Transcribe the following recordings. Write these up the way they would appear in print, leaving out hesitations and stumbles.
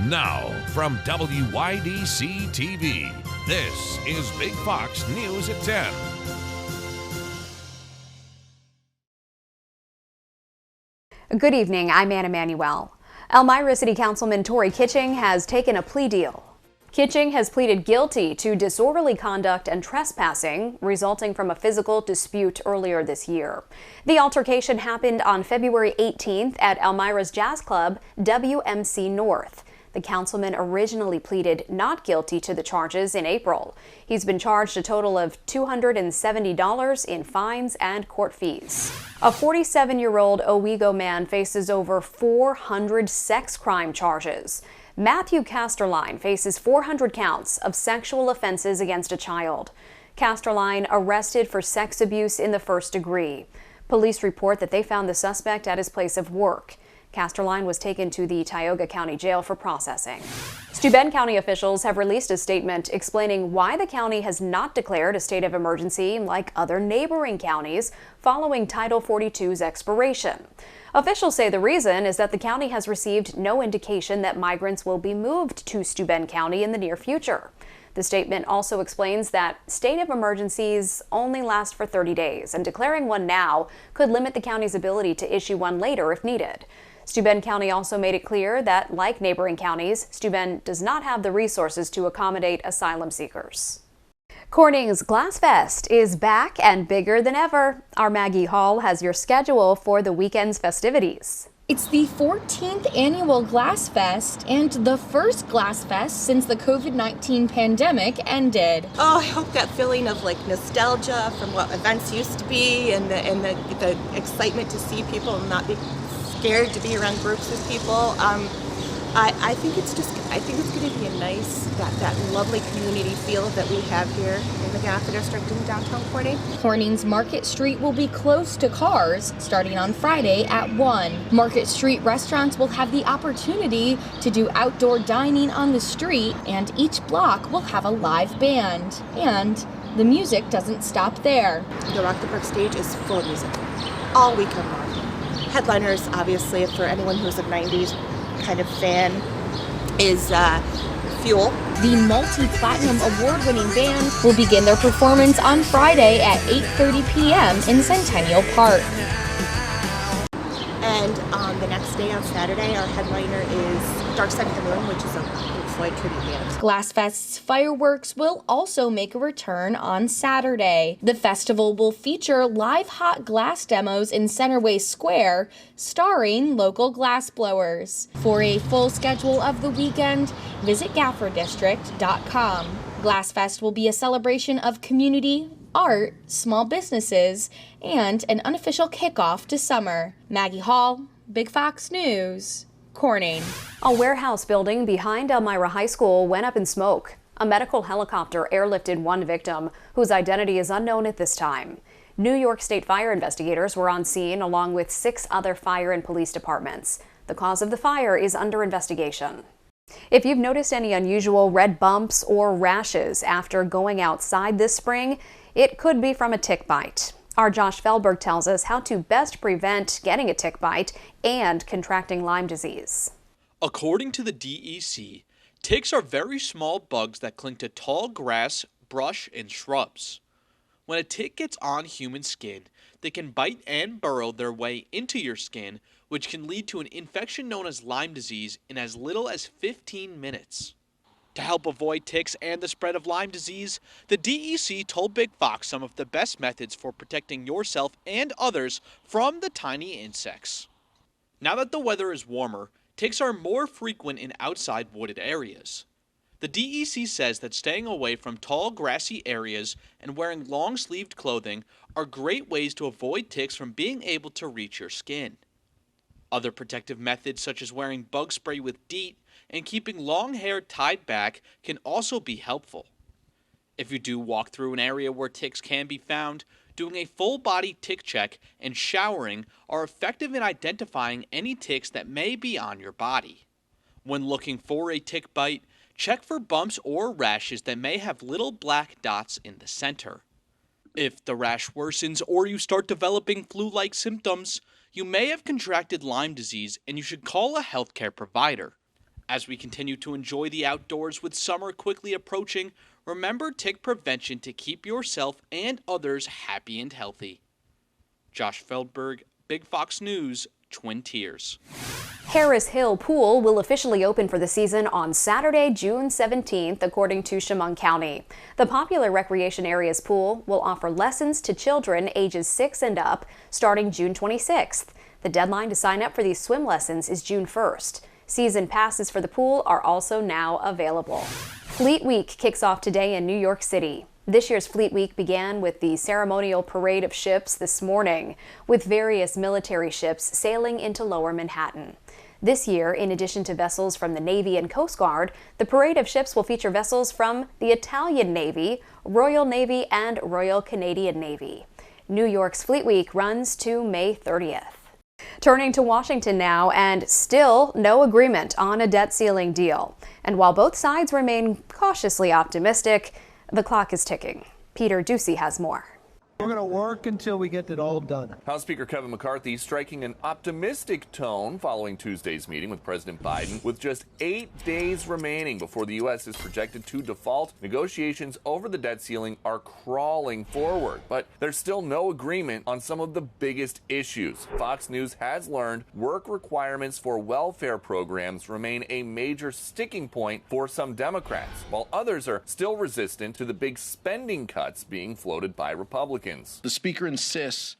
Now, from WYDC TV, this is Big Fox News at 10. Good evening, I'm Anna Manuel. Elmira City Councilman Tory Kitching has taken a plea deal. Kitching has pleaded guilty to disorderly conduct and trespassing resulting from a physical dispute earlier this year. The altercation happened on February 18th at Elmira's Jazz Club, WMC North. The councilman originally pleaded not guilty to the charges in April. He's been charged a total of $270 in fines and court fees. A 47-year-old Owego man faces over 400 sex crime charges. Matthew Casterline faces 400 counts of sexual offenses against a child. Casterline arrested for sex abuse in the first degree. Police report that they found the suspect at his place of work. Casterline was taken to the Tioga County Jail for processing. Steuben County officials have released a statement explaining why the county has not declared a state of emergency like other neighboring counties following Title 42's expiration. Officials say the reason is that the county has received no indication that migrants will be moved to Steuben County in the near future. The statement also explains that state of emergencies only last for 30 days, and declaring one now could limit the county's ability to issue one later if needed. Steuben County also made it clear that, like neighboring counties, Steuben does not have the resources to accommodate asylum seekers. Corning's Glass Fest is back and bigger than ever. Our Maggie Hall has your schedule for the weekend's festivities. It's the 14th annual Glass Fest and the first Glass Fest since the COVID-19 pandemic ended. Oh, I hope that feeling of nostalgia from what events used to be and the excitement to see people and not be scared to be around groups of people. I think it's going to be a nice, that lovely community feel that we have here in the Gaffer District in downtown Corning. Corning's Market Street will be closed to cars starting on Friday at 1. Market Street restaurants will have the opportunity to do outdoor dining on the street, and each block will have a live band. And the music doesn't stop there. The Rock the Park stage is full of music all weekend long. Headliners, obviously, for anyone who's a 90s kind of fan, is Fuel. The multi-platinum award-winning band will begin their performance on Friday at 8:30 p.m. in Centennial Park. And on the next day, on Saturday, our headliner is Dark Side of the Moon, which is a Pink Floyd tribute band. Glass Fest's fireworks will also make a return on Saturday. The festival will feature live hot glass demos in Centerway Square, starring local glass blowers. For a full schedule of the weekend, visit GafferDistrict.com. Glass Fest will be a celebration of community, art, small businesses, and an unofficial kickoff to summer. Maggie Hall, Big Fox News, Corning. A warehouse building behind Elmira High School went up in smoke. A medical helicopter airlifted one victim, whose identity is unknown at this time. New York State fire investigators were on scene along with 6 other fire and police departments. The cause of the fire is under investigation. If you've noticed any unusual red bumps or rashes after going outside this spring, it could be from a tick bite. Our Josh Fehlberg tells us how to best prevent getting a tick bite and contracting Lyme disease. According to the DEC, ticks are very small bugs that cling to tall grass, brush, and shrubs. When a tick gets on human skin, they can bite and burrow their way into your skin, which can lead to an infection known as Lyme disease in as little as 15 minutes. To help avoid ticks and the spread of Lyme disease, the DEC told Big Fox some of the best methods for protecting yourself and others from the tiny insects. Now that the weather is warmer, ticks are more frequent in outside wooded areas. The DEC says that staying away from tall grassy areas and wearing long-sleeved clothing are great ways to avoid ticks from being able to reach your skin. Other protective methods such as wearing bug spray with DEET and keeping long hair tied back can also be helpful. If you do walk through an area where ticks can be found, doing a full-body tick check and showering are effective in identifying any ticks that may be on your body. When looking for a tick bite, check for bumps or rashes that may have little black dots in the center. If the rash worsens or you start developing flu-like symptoms, you may have contracted Lyme disease and you should call a healthcare provider. As we continue to enjoy the outdoors with summer quickly approaching, remember tick prevention to keep yourself and others happy and healthy. Josh Feldberg, Big Fox News, Twin Tiers. Harris Hill Pool will officially open for the season on Saturday, June 17th, according to Chemung County. The popular recreation area's pool will offer lessons to children ages 6 and up starting June 26th. The deadline to sign up for these swim lessons is June 1st. Season passes for the pool are also now available. Fleet Week kicks off today in New York City. This year's Fleet Week began with the ceremonial parade of ships this morning, with various military ships sailing into Lower Manhattan. This year, in addition to vessels from the Navy and Coast Guard, the parade of ships will feature vessels from the Italian Navy, Royal Navy, and Royal Canadian Navy. New York's Fleet Week runs to May 30th. Turning to Washington now, and still no agreement on a debt ceiling deal. And while both sides remain cautiously optimistic, the clock is ticking. Peter Ducey has more. We're going to work until we get it all done. House Speaker Kevin McCarthy striking an optimistic tone following Tuesday's meeting with President Biden. With just 8 days remaining before the U.S. is projected to default, negotiations over the debt ceiling are crawling forward. But there's still no agreement on some of the biggest issues. Fox News has learned work requirements for welfare programs remain a major sticking point for some Democrats, while others are still resistant to the big spending cuts being floated by Republicans. The Speaker insists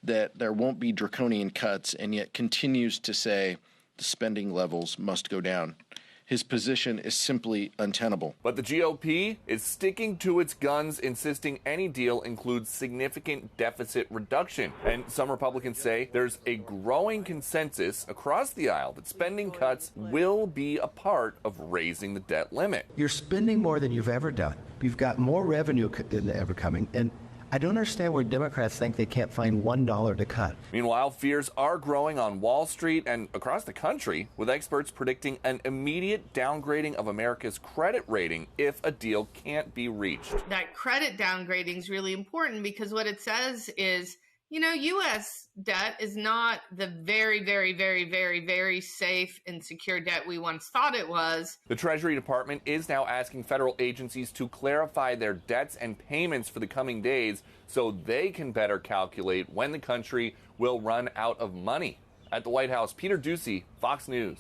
that there won't be draconian cuts and yet continues to say the spending levels must go down. His position is simply untenable. But the GOP is sticking to its guns, insisting any deal includes significant deficit reduction. And some Republicans say there's a growing consensus across the aisle that spending cuts will be a part of raising the debt limit. You're spending more than you've ever done. You've got more revenue than ever coming. And I don't understand where Democrats think they can't find $1 to cut. Meanwhile, fears are growing on Wall Street and across the country, with experts predicting an immediate downgrading of America's credit rating if a deal can't be reached. That credit downgrading is really important because what it says is, U.S. debt is not the very, very, very, very, very safe and secure debt we once thought it was. The Treasury Department is now asking federal agencies to clarify their debts and payments for the coming days so they can better calculate when the country will run out of money. At the White House, Peter Ducey, Fox News.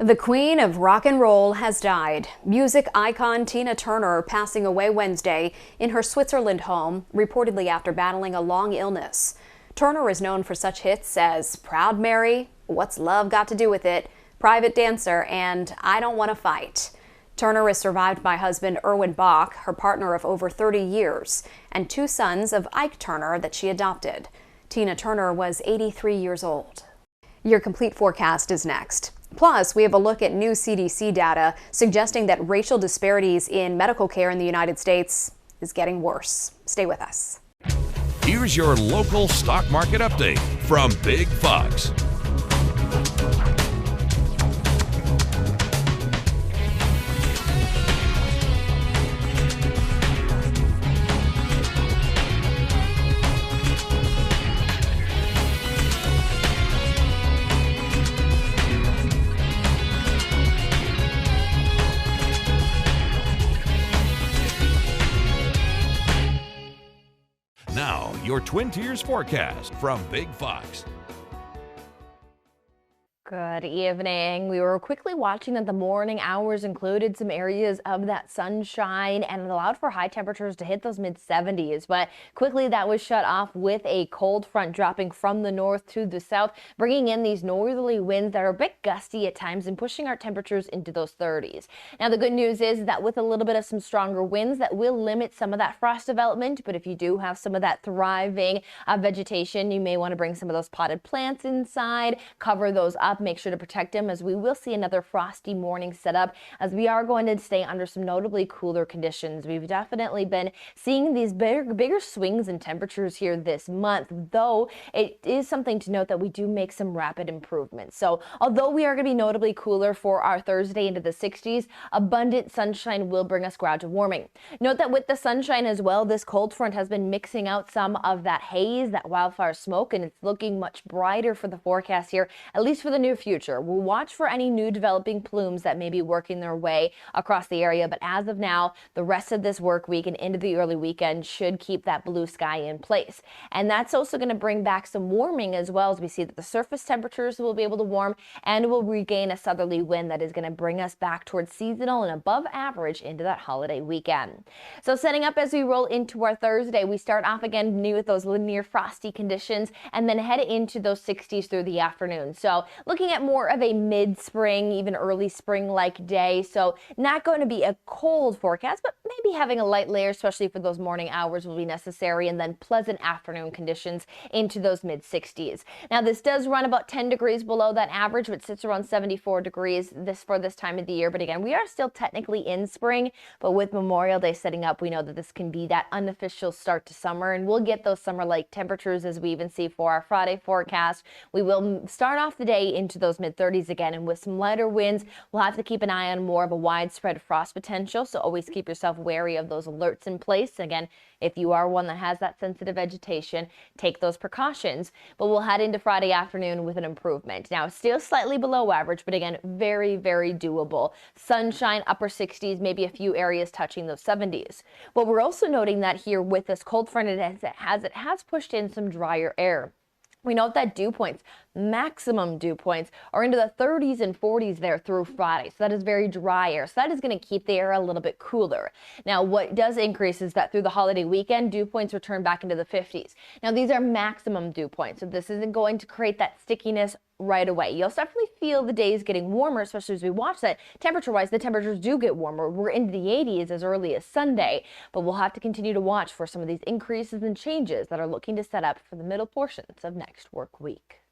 The queen of rock and roll has died. Music icon Tina Turner passing away Wednesday in her Switzerland home, reportedly after battling a long illness. Turner is known for such hits as Proud Mary, What's Love Got to Do with It, Private Dancer, and I Don't Want to Fight. Turner is survived by husband Erwin Bach, her partner of over 30 years, and 2 sons of Ike Turner that she adopted. Tina Turner was 83 years old. Your complete forecast is next. Plus, we have a look at new CDC data suggesting that racial disparities in medical care in the United States is getting worse. Stay with us. Here's your local stock market update from Big Fox. Now, your Twin Tiers forecast from Big Fox. Good evening. We were quickly watching that the morning hours included some areas of that sunshine and allowed for high temperatures to hit those mid-70s. But quickly that was shut off with a cold front dropping from the north to the south, bringing in these northerly winds that are a bit gusty at times and pushing our temperatures into those 30s. Now, the good news is that with a little bit of some stronger winds, that will limit some of that frost development. But if you do have some of that thriving vegetation, you may want to bring some of those potted plants inside, cover those up, up, make sure to protect them, as we will see another frosty morning set up, as we are going to stay under some notably cooler conditions. We've definitely been seeing these bigger swings in temperatures here this month, though it is something to note that we do make some rapid improvements. So although we are going to be notably cooler for our Thursday into the 60s, abundant sunshine will bring us gradual warming. Note that with the sunshine as well, this cold front has been mixing out some of that haze, that wildfire smoke, and it's looking much brighter for the forecast here, at least for the near future. We'll watch for any new developing plumes that may be working their way across the area, but as of now, the rest of this work week and into the early weekend should keep that blue sky in place. And that's also going to bring back some warming as well, as we see that the surface temperatures will be able to warm and will regain a southerly wind that is going to bring us back towards seasonal and above average into that holiday weekend. So setting up as we roll into our Thursday, we start off again new with those near frosty conditions and then head into those 60s through the afternoon. So looking at more of a mid-spring, even early spring-like day. So not going to be a cold forecast, but maybe having a light layer, especially for those morning hours, will be necessary, and then pleasant afternoon conditions into those mid-60s. Now this does run about 10 degrees below that average, which sits around 74 degrees for this time of the year. But again, we are still technically in spring, but with Memorial Day setting up, we know that this can be that unofficial start to summer, and we'll get those summer-like temperatures as we even see for our Friday forecast. We will start off the day into those mid-30s again, and with some lighter winds, we'll have to keep an eye on more of a widespread frost potential, so always keep yourself wary of those alerts in place. Again, if you are one that has that sensitive vegetation, take those precautions. But we'll head into Friday afternoon with an improvement. Now, still slightly below average, but again, very, very doable. Sunshine, upper 60s, maybe a few areas touching those 70s. But we're also noting that here with this cold front, it has pushed in some drier air. We note that dew points, maximum dew points, are into the 30s and 40s there through Friday. So that is very dry air. So that is going to keep the air a little bit cooler. Now, what does increase is that through the holiday weekend, dew points return back into the 50s. Now, these are maximum dew points, so this isn't going to create that stickiness right away. You'll definitely feel the days getting warmer, especially as we watch that. Temperature-wise, the temperatures do get warmer. We're into the 80s as early as Sunday, but we'll have to continue to watch for some of these increases and changes that are looking to set up for the middle portions of next work week.